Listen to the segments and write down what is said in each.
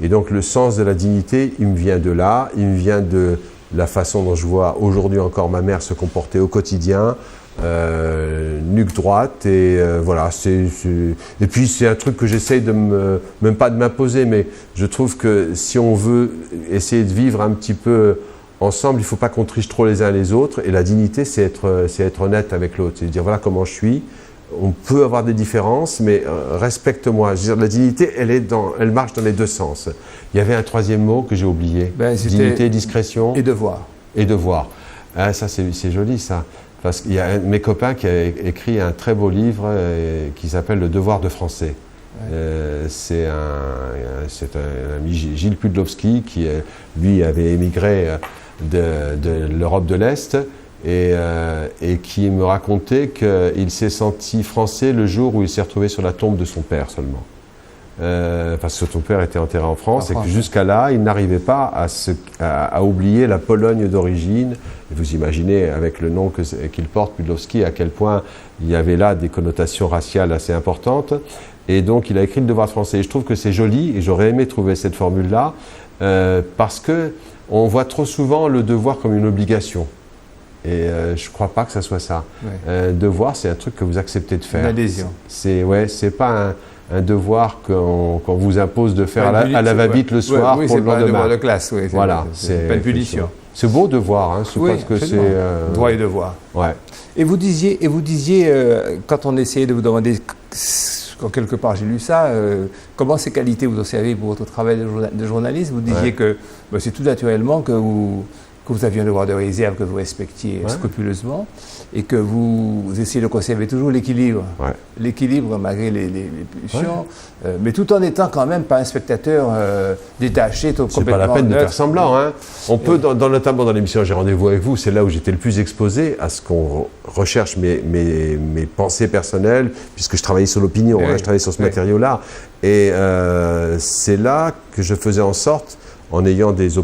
Et donc le sens de la dignité, il me vient de là, il me vient de la façon dont je vois aujourd'hui encore ma mère se comporter au quotidien, nuque droite, et voilà. Et puis c'est un truc que j'essaye de même pas de m'imposer, mais je trouve que si on veut essayer de vivre un petit peu ensemble, il ne faut pas qu'on triche trop les uns les autres, et la dignité, c'est être honnête avec l'autre, c'est dire voilà comment je suis. On peut avoir des différences, mais respecte-moi. Je veux dire, la dignité, elle marche dans les deux sens. Il y avait un troisième mot que j'ai oublié. Dignité, discrétion. Et devoir. Et devoir. Ah, ça, c'est joli, ça. Parce qu'il y a un de mes copains qui a écrit un très beau livre qui s'appelle Le devoir de français. Ouais. C'est un ami, Gilles Pudlowski, qui, lui, avait émigré de l'Europe de l'Est. Et qui me racontait qu'il s'est senti français le jour où il s'est retrouvé sur la tombe de son père seulement. Parce que son père était enterré en France et que jusqu'à là, il n'arrivait pas à oublier la Pologne d'origine. Et vous imaginez, avec le nom qu'il porte, Pudlowski, à quel point il y avait là des connotations raciales assez importantes. Et donc, il a écrit Le devoir de français. Et je trouve que c'est joli, et j'aurais aimé trouver cette formule-là, parce qu'on voit trop souvent le devoir comme une obligation. Et je ne crois pas que ça soit ça. Ouais. Devoir, c'est un truc que vous acceptez de faire. Une adhésion. C'est pas un devoir qu'on vous impose de faire à la va-vite le soir pour le lendemain. C'est pas un devoir de classe. Oui, voilà, c'est pas une punition. C'est beau devoir, hein, parce que c'est... droit et devoir. Ouais. Et vous disiez, quand on essayait de vous demander, quand quelque part j'ai lu ça, comment ces qualités vous ont servi pour votre travail de journaliste, vous disiez que c'est tout naturellement que vous aviez un devoir de réserve que vous respectiez scrupuleusement et que vous essayez de conserver toujours l'équilibre. Ouais. L'équilibre malgré les pulsions, mais tout en étant quand même pas un spectateur détaché, complètement neutre. C'est pas la peine de faire semblant. Hein. On peut, notamment dans l'émission J'ai rendez-vous avec vous, c'est là où j'étais le plus exposé à ce qu'on recherche mes pensées personnelles, puisque je travaillais sur l'opinion, je travaillais sur ce matériau-là. Et c'est là que je faisais en sorte, en ayant des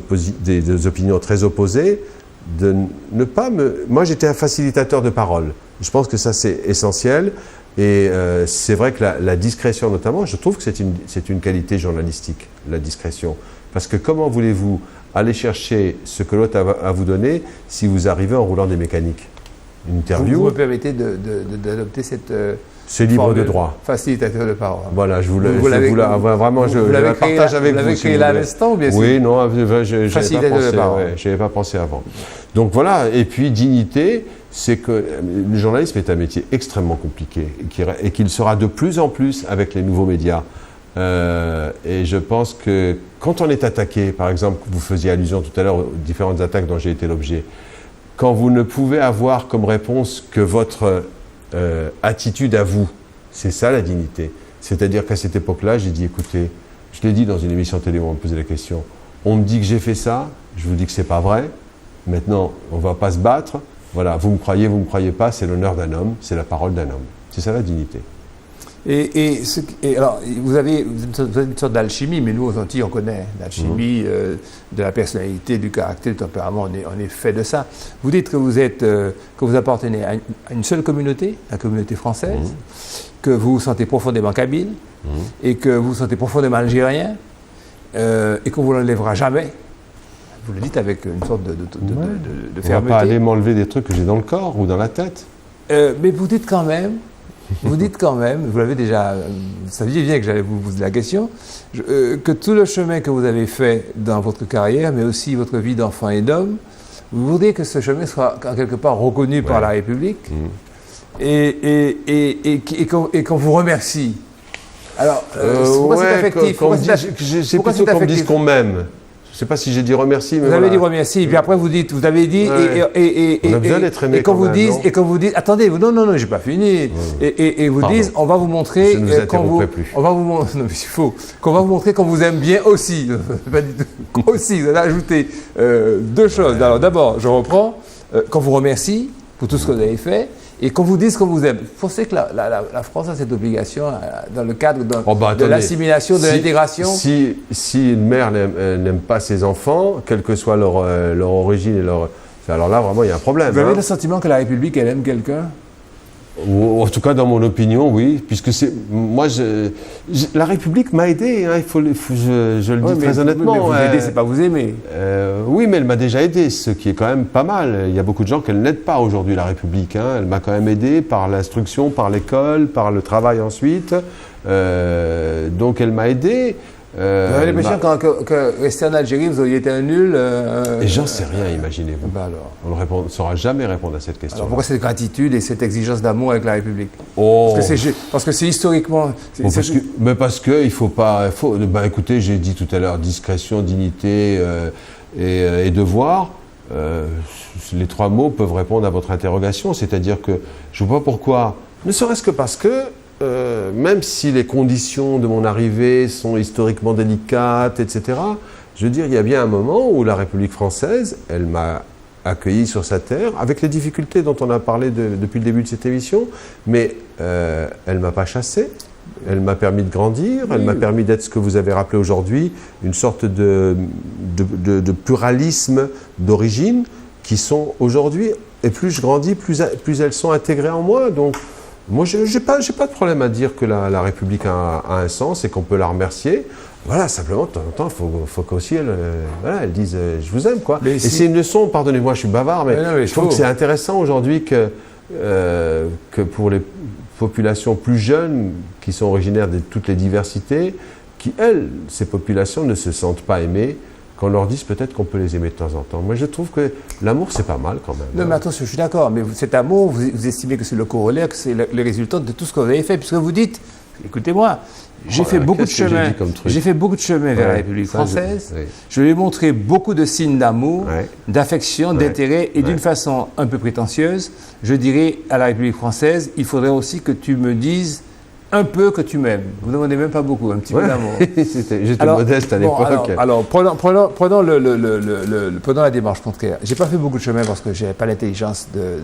opinions très opposées, de ne pas me... Moi, j'étais un facilitateur de parole. Je pense que ça, c'est essentiel. Et c'est vrai que la discrétion, notamment, je trouve que c'est une qualité journalistique, la discrétion. Parce que comment voulez-vous aller chercher ce que l'autre a à vous donner si vous arrivez en roulant des mécaniques? Une interview... Vous me permettez d'adopter cette... C'est libre de droit. Facilitateur de parole. Voilà, je la partage avec vous. Vous l'avez créé là à l'instant ou bien sûr? Oui, non, je n'avais pas pensé avant. Donc voilà, et puis dignité, c'est que le journalisme est un métier extrêmement compliqué et qu'il sera de plus en plus avec les nouveaux médias. Et je pense que quand on est attaqué, par exemple, vous faisiez allusion tout à l'heure aux différentes attaques dont j'ai été l'objet, quand vous ne pouvez avoir comme réponse que votre attitude à vous, c'est ça la dignité. C'est-à-dire qu'à cette époque-là, j'ai dit, écoutez, je l'ai dit dans une émission télé où on me posait la question, on me dit que j'ai fait ça, je vous dis que c'est pas vrai, maintenant on va pas se battre, voilà, vous me croyez pas, c'est l'honneur d'un homme, c'est la parole d'un homme. C'est ça la dignité. Et alors, vous avez une sorte d'alchimie, mais nous, aux Antilles, on connaît l'alchimie de la personnalité, du caractère, du tempérament, on est fait de ça. Vous dites que vous appartenez à une seule communauté, la communauté française, que vous vous sentez profondément kabyle, et que vous vous sentez profondément algérien, et qu'on ne vous l'enlèvera jamais. Vous le dites avec une sorte de fermeté. On ne va pas aller m'enlever des trucs que j'ai dans le corps ou dans la tête. Mais vous dites quand même... vous l'avez déjà, vous saviez bien que j'allais vous poser la question, que tout le chemin que vous avez fait dans votre carrière, mais aussi votre vie d'enfant et d'homme, vous voudriez que ce chemin soit en quelque part reconnu par la République et qu'on vous remercie. Alors, pourquoi c'est affectif? C'est plutôt qu'on me dise qu'on m'aime. Je ne sais pas si j'ai dit remercie, mais vous avez dit remercie, et puis après vous avez dit, on a besoin d'être aimé et qu'on vous dise, attendez, non, j'ai pas fini, et vous disent, on va vous montrer, je ne vous interromprai plus. On va vous montrer, non mais il faut, qu'on va vous montrer qu'on vous aime bien aussi, pas du tout, aussi, vous allez ajouter deux choses. Alors d'abord, je reprends, qu'on vous remercie pour tout ce que vous avez fait, et qu'on vous dise qu'on vous aime. Vous pensez que la France a cette obligation dans le cadre de l'assimilation, de l'intégration? Si une mère n'aime pas ses enfants, quelle que soit leur origine, alors là, vraiment, il y a un problème. Vous avez le sentiment que la République, elle aime quelqu'un? Ou, en tout cas, dans mon opinion, oui, puisque la République m'a aidé, hein, je le dis très honnêtement. Mais vous aider, c'est pas vous aimer. Oui, mais elle m'a déjà aidé, ce qui est quand même pas mal. Il y a beaucoup de gens qu'elle n'aide pas aujourd'hui, la République. Hein. Elle m'a quand même aidé par l'instruction, par l'école, par le travail ensuite. Donc elle m'a aidé. Vous avez l'impression que rester en Algérie, vous auriez été un nul. Et j'en sais rien, imaginez-vous. Ben alors. On ne saura jamais répondre à cette question. Alors pourquoi cette gratitude et cette exigence d'amour avec la République? Oh. Parce que c'est historiquement. Parce que il faut pas. Écoutez, j'ai dit tout à l'heure discrétion, dignité et devoir. Les 3 mots peuvent répondre à votre interrogation. C'est-à-dire que je ne vois pas pourquoi. Ne serait-ce que parce que. Même si les conditions de mon arrivée sont historiquement délicates, etc., je veux dire, il y a bien un moment où la République française, elle m'a accueilli sur sa terre, avec les difficultés dont on a parlé depuis le début de cette émission, mais elle ne m'a pas chassé, elle m'a permis de grandir, elle m'a permis d'être ce que vous avez rappelé aujourd'hui, une sorte de pluralisme d'origine qui sont aujourd'hui, et plus je grandis, plus elles sont intégrées en moi, donc moi, je n'ai pas de problème à dire que la République a un sens et qu'on peut la remercier. Voilà, simplement, de temps en temps, il faut qu'aussi elle dise « je vous aime ». Quoi. Et c'est une leçon, pardonnez-moi, je suis bavard, mais je trouve que c'est intéressant aujourd'hui que pour les populations plus jeunes, qui sont originaires de toutes les diversités, qui, elles, ces populations ne se sentent pas aimées, qu'on leur dise peut-être qu'on peut les aimer de temps en temps. Moi, je trouve que l'amour, c'est pas mal quand même. Non, mais attention, je suis d'accord, mais cet amour, vous estimez que c'est le corollaire, que c'est le résultat de tout ce que vous avez fait, puisque vous dites, écoutez-moi, j'ai fait beaucoup de chemin. J'ai fait beaucoup de chemin vers la République française. Je lui ai montré beaucoup de signes d'amour, d'affection, d'intérêt, et d'une façon un peu prétentieuse, je dirais à la République française, il faudrait aussi que tu me dises un peu que tu m'aimes. Vous ne demandez même pas beaucoup, un petit peu d'amour. J'étais modeste à l'époque. Alors, prenons la démarche contraire. Je n'ai pas fait beaucoup de chemin parce que je n'avais pas l'intelligence de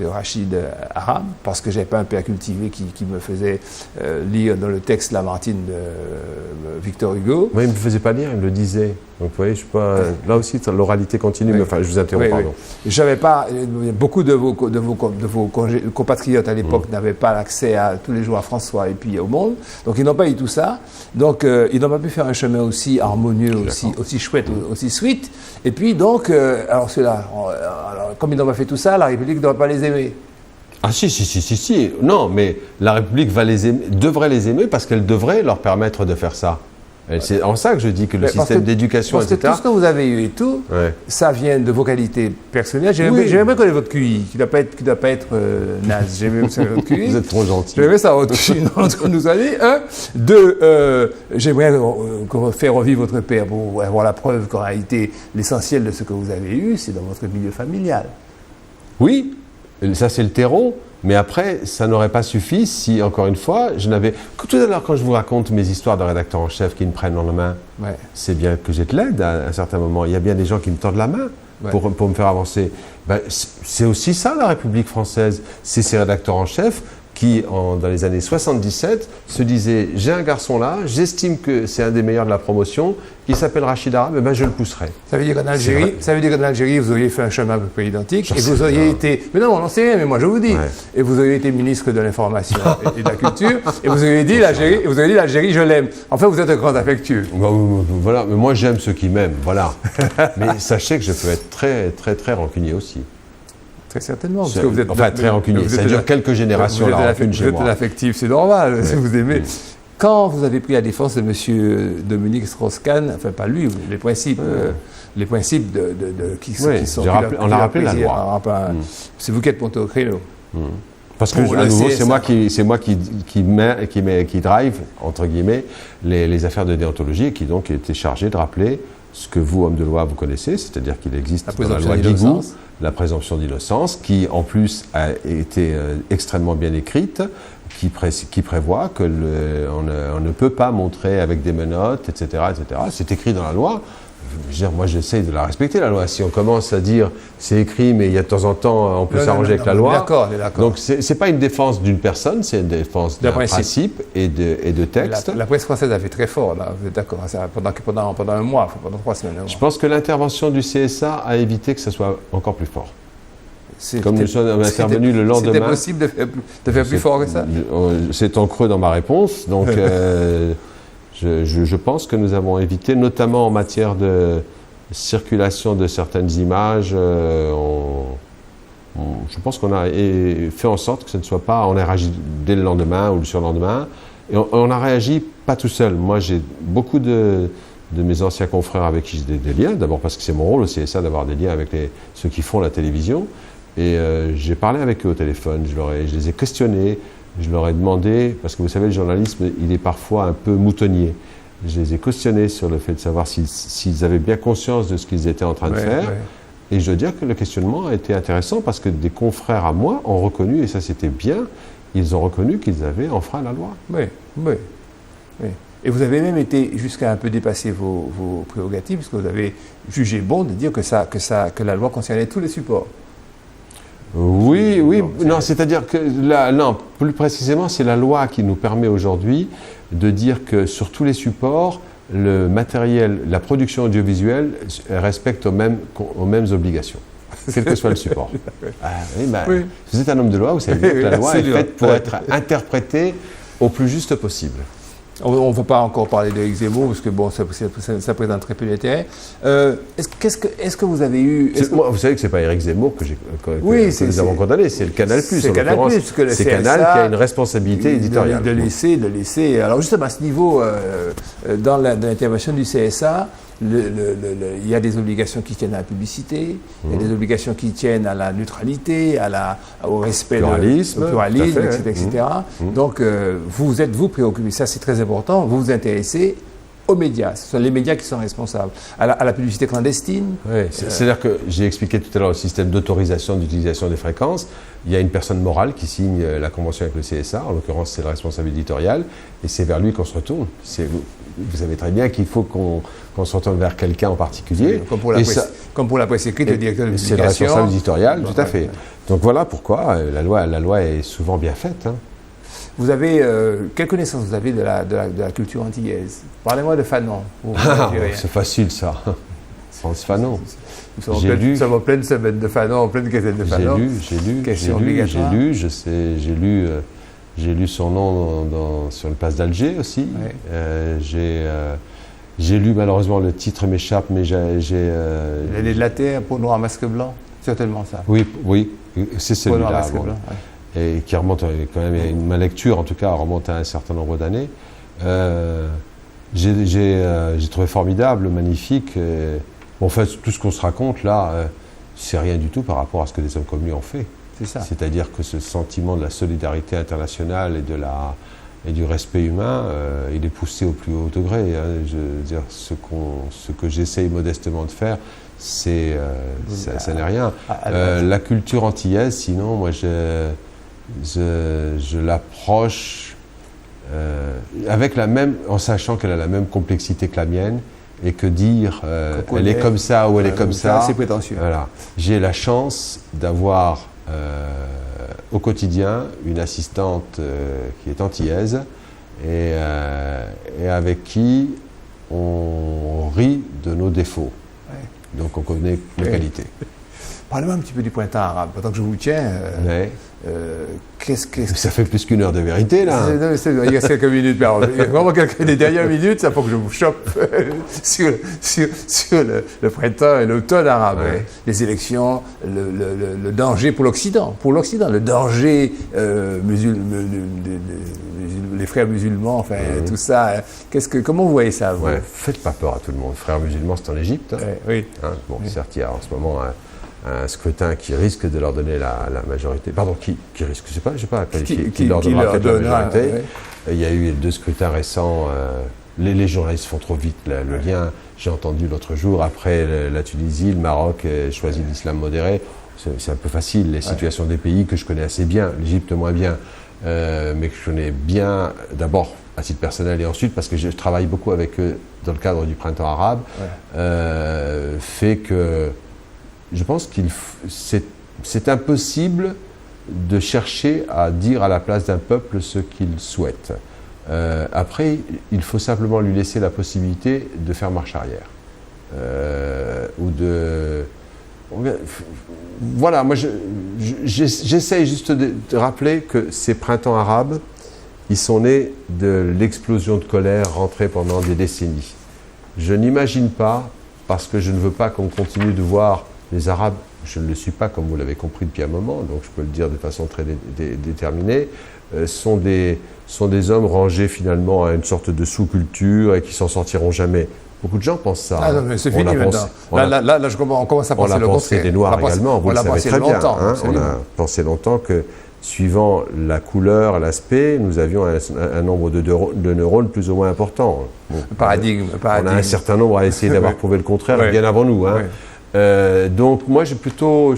Rachid Aram, parce que je n'avais pas un père cultivé qui me faisait lire dans le texte Lamartine de Victor Hugo. Moi, il ne me faisait pas lire, il me le disait. Donc, vous voyez, je suis pas... Là aussi, l'oralité continue, mais enfin, je vous interromps, pardon. J'avais pas... Beaucoup de vos compatriotes à l'époque n'avaient pas accès tous les jours à François et puis au Monde. Donc, ils n'ont pas eu tout ça. Donc, ils n'ont pas pu faire un chemin aussi harmonieux, aussi chouette, aussi sweet. Et puis, donc, alors comme ils n'ont pas fait tout ça, la République ne doit pas les aimer. Ah si. Non, mais la République devrait les aimer parce qu'elle devrait leur permettre de faire ça. C'est en ça que je dis que le système d'éducation, etc. Parce que tout ce que vous avez eu et tout, ça vient de vos qualités personnelles. J'ai même bien connaître votre QI, qui ne doit pas être naze. J'ai même ça votre QI. Vous êtes trop gentil. J'aimerais ça entre nous aller. Deux, j'aimerais faire revivre votre père pour avoir la preuve qu'en réalité, l'essentiel de ce que vous avez eu, c'est dans votre milieu familial. Oui, ça c'est le terreau. Mais après, ça n'aurait pas suffi si, encore une fois, je n'avais... Tout à l'heure, quand je vous raconte mes histoires de rédacteur en chef qui me prennent en main, c'est bien que j'ai de l'aide à un certain moment. Il y a bien des gens qui me tendent la main pour me faire avancer. C'est aussi ça, la République française. C'est ces rédacteurs en chef qui, dans les années 77, se disaient « j'ai un garçon là, j'estime que c'est un des meilleurs de la promotion, il s'appelle Rachid Aram, et je le pousserai ». Ça veut dire qu'en Algérie, vous auriez fait un chemin à peu près identique, et vous auriez été... Mais non, on n'en sait rien, mais moi je vous dis. Et vous auriez été ministre de l'Information et de la Culture, et vous auriez dit l'Algérie, je l'aime. En fait, vous êtes un grand affectueux. Voilà, mais moi j'aime ceux qui m'aiment, voilà. Mais sachez que je peux être très, très, très rancunier aussi. Très certainement. Parce que vous êtes très rancunier. Ça dure quelques générations, la rancune chez moi. Vous êtes affectif, c'est normal, si vous aimez. Quand vous avez pris la défense de M. Dominique Strauss-Kahn, enfin pas lui, les principes qui sont... On l'a rappelé la loi. C'est vous qui êtes monté au créneau. Parce que, à nouveau, c'est moi qui drive, entre guillemets, les affaires de déontologie et qui donc était chargé de rappeler ce que vous, homme de loi, vous connaissez, c'est-à-dire qu'il existe dans la loi Guigou la présomption d'innocence, qui en plus a été extrêmement bien écrite, qui prévoit qu'on ne peut pas montrer avec des menottes, etc. etc. C'est écrit dans la loi. Je veux dire, moi j'essaie de la respecter, la loi. Si on commence à dire c'est écrit, mais il y a de temps en temps on peut s'arranger avec la loi. D'accord. Donc c'est pas une défense d'une personne, c'est une défense d'un principe et de texte. La presse française a fait très fort, là, vous êtes d'accord, pendant un mois, pendant 3 semaines. Je pense que l'intervention du CSA a évité que ce soit encore plus fort. Comme nous sommes intervenus le lendemain. C'était possible de faire plus fort que ça? C'est en creux dans ma réponse. Donc, je pense que nous avons évité, notamment en matière de circulation de certaines images, je pense qu'on a fait en sorte que ce ne soit pas, on a réagi dès le lendemain ou le surlendemain, et on a réagi pas tout seul. Moi, j'ai beaucoup de mes anciens confrères avec qui j'ai des liens, d'abord parce que c'est mon rôle au CSA d'avoir des liens avec ceux qui font la télévision, et j'ai parlé avec eux au téléphone, je les ai questionnés, je leur ai demandé, parce que vous savez, le journalisme, il est parfois un peu moutonnier. Je les ai questionnés sur le fait de savoir s'ils avaient bien conscience de ce qu'ils étaient en train de faire. Ouais. Et je dois dire que le questionnement a été intéressant parce que des confrères à moi ont reconnu, et ça c'était bien, ils ont reconnu qu'ils avaient enfreint la loi. Oui, oui, oui. Et vous avez même été jusqu'à un peu dépasser vos prérogatives, parce que vous avez jugé bon de dire que la loi concernait tous les supports. Oui, oui, non, c'est-à-dire que, non, plus précisément, c'est la loi qui nous permet aujourd'hui de dire que sur tous les supports, le matériel, la production audiovisuelle respecte aux mêmes obligations, quel que soit le support. Oui, oui. Vous êtes un homme de loi, vous savez bien que la loi est faite pour être interprétée au plus juste possible. On ne va pas encore parler d'Éric Zemmour, parce que bon, ça présente très peu d'intérêt. Est-ce que vous avez eu... Vous savez que ce n'est pas Éric Zemmour que nous avons condamné, c'est le Canal+. C'est Canal+, c'est Canal qui a une responsabilité éditoriale. De laisser... Alors justement, à ce niveau, dans l'intervention du CSA, il y a des obligations qui tiennent à la publicité, il y a des obligations qui tiennent à la neutralité, au respect du pluralisme, etc. Donc, vous êtes préoccupé, ça c'est très important, vous vous intéressez aux médias. Ce sont les médias qui sont responsables. À la publicité clandestine. Oui, c'est-à-dire que j'ai expliqué tout à l'heure le système d'autorisation d'utilisation des fréquences. Il y a une personne morale qui signe la convention avec le CSA, en l'occurrence c'est le responsable éditorial, et c'est vers lui qu'on se retourne. Vous savez très bien qu'il faut qu'on se retourne vers quelqu'un en particulier. Comme pour la presse écrite, le directeur de publication. C'est le responsable éditorial, tout à fait. Donc voilà pourquoi la loi est souvent bien faite. Hein. Vous avez, quelle connaissance vous avez de la culture antillaise? Parlez-moi de Fanon. C'est facile ça. France Fanon. Nous sommes en pleine semaine de Fanon, en pleine quinzaine de Fanon. J'ai lu son nom sur le Place d'Alger aussi. Ouais. J'ai lu, malheureusement, le titre m'échappe, mais L'année de la Terre, peau noire, masque blanc, certainement ça. Oui, c'est celui-là. Peau noire, masque blanc. Ouais. Et qui remonte quand même, ma lecture en tout cas, remonte à un certain nombre d'années. J'ai trouvé formidable, magnifique. En fait, tout ce qu'on se raconte là, c'est rien du tout par rapport à ce que des hommes comme lui ont fait. C'est ça. C'est-à-dire que ce sentiment de la solidarité internationale et du respect humain, il est poussé au plus haut degré. Hein. Je veux dire, ce que j'essaye modestement de faire, ça n'est rien. La culture antillaise, sinon, moi, je l'approche en sachant qu'elle a la même complexité que la mienne, et que dire elle est comme ça ou elle est comme ça, c'est prétentieux. Voilà. J'ai la chance d'avoir au quotidien une assistante qui est antillaise et avec qui on rit de nos défauts. Ouais. Donc on connaît nos qualités. Parlez-moi un petit peu du printemps arabe. Pendant que je vous tiens, ça fait plus qu'une heure de vérité, là. Il reste quelques minutes. Vraiment, les dernières minutes, ça faut que je vous chope sur le printemps et l'automne arabe. Ouais. Les élections, le danger pour l'Occident. Le danger, les frères musulmans, enfin, tout ça. Comment vous voyez ça, vous? Faites pas peur à tout le monde. Frères musulmans, c'est en Égypte. Hein. Oui. Hein, certes, il y a en ce moment un scrutin qui risque de leur donner la majorité. Pardon, qui risque, je ne sais pas qualifier, qui leur donnera peut-être la majorité. Il y a eu 2 scrutins récents. Les journalistes font trop vite le lien. J'ai entendu l'autre jour, après la Tunisie, le Maroc choisit l'islam modéré. C'est un peu facile, les situations des pays que je connais assez bien, l'Égypte moins bien, mais que je connais bien, d'abord à titre personnel et ensuite parce que je travaille beaucoup avec eux dans le cadre du printemps arabe, fait que je pense que c'est impossible de chercher à dire à la place d'un peuple ce qu'il souhaite. Après, il faut simplement lui laisser la possibilité de faire marche arrière. Voilà, moi j'essaye juste de rappeler que ces printemps arabes, ils sont nés de l'explosion de colère rentrée pendant des décennies. Je n'imagine pas, parce que je ne veux pas qu'on continue de voir les Arabes, je ne le suis pas comme vous l'avez compris depuis un moment, donc je peux le dire de façon très déterminée, sont des hommes rangés finalement à une sorte de sous-culture et qui s'en sortiront jamais. Beaucoup de gens pensent ça. Ah non, mais c'est fini maintenant. Là, on commence à penser le contraire. On l'a pensé des Noirs également, vous le savez très bien. On a pensé longtemps que, suivant la couleur, l'aspect, nous avions un nombre de neurones plus ou moins important. Bon, paradigme. On a un certain nombre à essayer d'avoir prouvé le contraire bien avant nous. Hein. Donc moi, je suis plutôt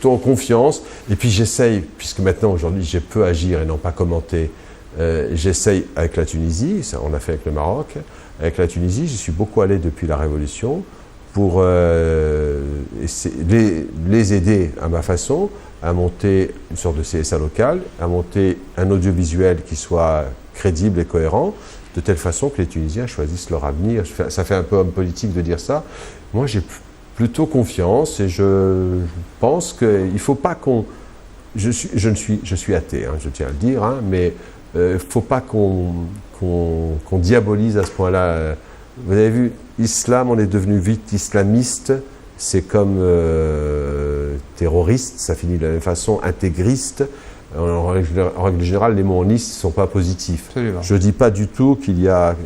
en confiance. Et puis j'essaye, puisque maintenant, aujourd'hui, je peux agir et non pas commenter, j'essaye avec la Tunisie, ça on a fait avec le Maroc. Avec la Tunisie, j'y suis beaucoup allé depuis la Révolution pour les aider à ma façon à monter une sorte de CSA local, à monter un audiovisuel qui soit crédible et cohérent, de telle façon que les Tunisiens choisissent leur avenir. Ça fait un peu homme politique de dire ça. Moi, j'ai plutôt confiance et je pense qu'il ne faut pas qu'on... Je suis athée, hein, je tiens à le dire, hein, mais il ne faut pas qu'on diabolise à ce point-là. Vous avez vu, l'islam, on est devenu vite islamiste. C'est comme terroriste, ça finit de la même façon, intégriste. En règle générale, les mots en is ne sont pas positifs. Absolument. Je ne dis pas du tout qu'il n'y a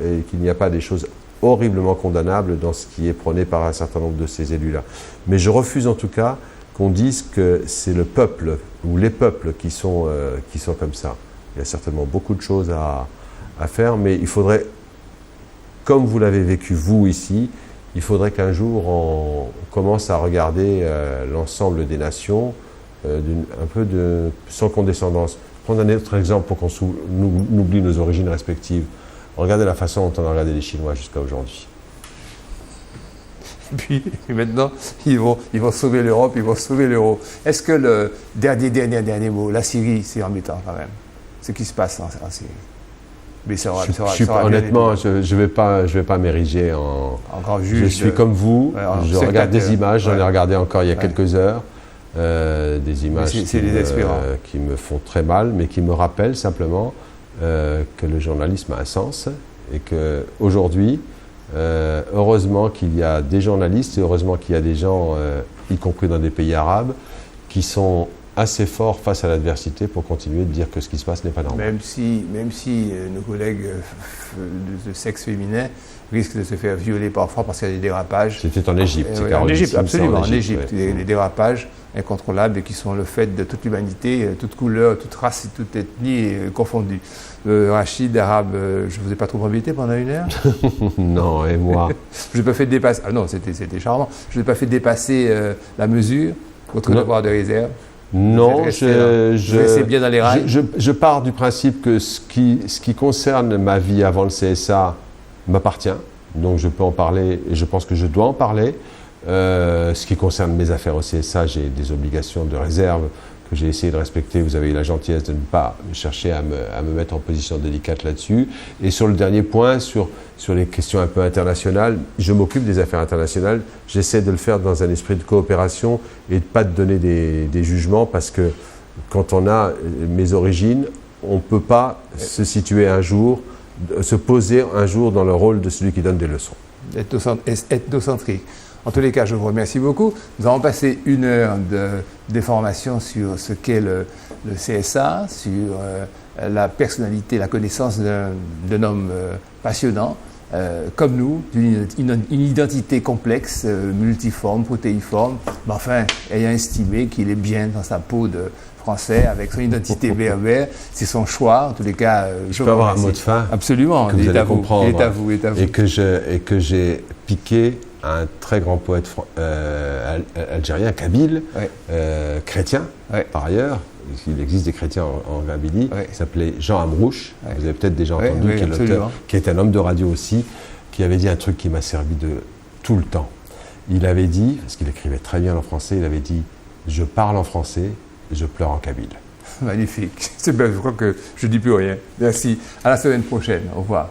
pas des choses horriblement condamnables dans ce qui est prôné par un certain nombre de ces élus-là. Mais je refuse en tout cas qu'on dise que c'est le peuple ou les peuples qui sont comme ça. Il y a certainement beaucoup de choses à faire, mais il faudrait, comme vous l'avez vécu vous ici, il faudrait qu'un jour on commence à regarder l'ensemble des nations un peu sans condescendance. Prendre un autre exemple pour qu'on oublie nos origines respectives. Regardez la façon dont on a regardé les Chinois jusqu'à aujourd'hui. Et puis maintenant, ils vont sauver l'Europe, ils vont sauver l'euro. Est-ce que le dernier mot, la Syrie, c'est embêtant quand même, ce qui se passe en Syrie? Mais honnêtement, je ne vais pas m'ériger en grand juge. Je suis comme vous, je regarde des images, j'en ai regardé encore il y a quelques heures, des images qui me font très mal, mais qui me rappellent simplement que le journalisme a un sens et qu'aujourd'hui, heureusement qu'il y a des journalistes et heureusement qu'il y a des gens, y compris dans des pays arabes, qui sont assez forts face à l'adversité pour continuer de dire que ce qui se passe n'est pas normal. Même si nos collègues de sexe féminin risquent de se faire violer parfois parce qu'il y a des dérapages. C'était en Égypte. En Égypte, absolument, en Égypte. Des dérapages incontrôlables et qui sont le fait de toute l'humanité, toute couleur, toute race, toute ethnie confondue. Rachid, arabe, je ne vous ai pas trop embêté pendant une heure? Non, et moi? Je n'ai pas fait dépasser... Ah non, c'était charmant. Je n'ai pas fait dépasser la mesure, votre devoir de réserve. Non, c'est bien dans les rails. Je pars du principe que ce qui concerne ma vie avant le CSA m'appartient, donc je peux en parler et je pense que je dois en parler. Ce qui concerne mes affaires au CSA, j'ai des obligations de réserve que j'ai essayé de respecter. Vous avez eu la gentillesse de ne pas chercher à me mettre en position délicate là-dessus. Et sur le dernier point, sur les questions un peu internationales, je m'occupe des affaires internationales. J'essaie de le faire dans un esprit de coopération et de ne pas donner des jugements parce que quand on a mes origines, on ne peut pas se situer un jour, se poser un jour dans le rôle de celui qui donne des leçons. Ethnocentrique. En tous les cas, je vous remercie beaucoup. Nous avons passé une heure d'informations sur ce qu'est le CSA, sur la personnalité, la connaissance d'un homme passionnant, comme nous, d'une identité complexe, multiforme, protéiforme, mais enfin, ayant estimé qu'il est bien dans sa peau de Français, avec son identité berbère. C'est son choix, en tous les cas. Je peux avoir un mot de fin? Absolument, que vous allez comprendre. Il est à vous. Et que j'ai piqué un très grand poète algérien, kabyle, chrétien, par ailleurs. Il existe des chrétiens en Kabylie. Il s'appelait Jean Amrouche. Vous avez peut-être déjà entendu, qui est l'auteur, qui est un homme de radio aussi, qui avait dit un truc qui m'a servi de tout le temps. Il avait dit, parce qu'il écrivait très bien en français, il avait dit « Je parle en français, je pleure en kabyle ». Magnifique. C'est bien, je crois que je ne dis plus rien. Merci. À la semaine prochaine. Au revoir.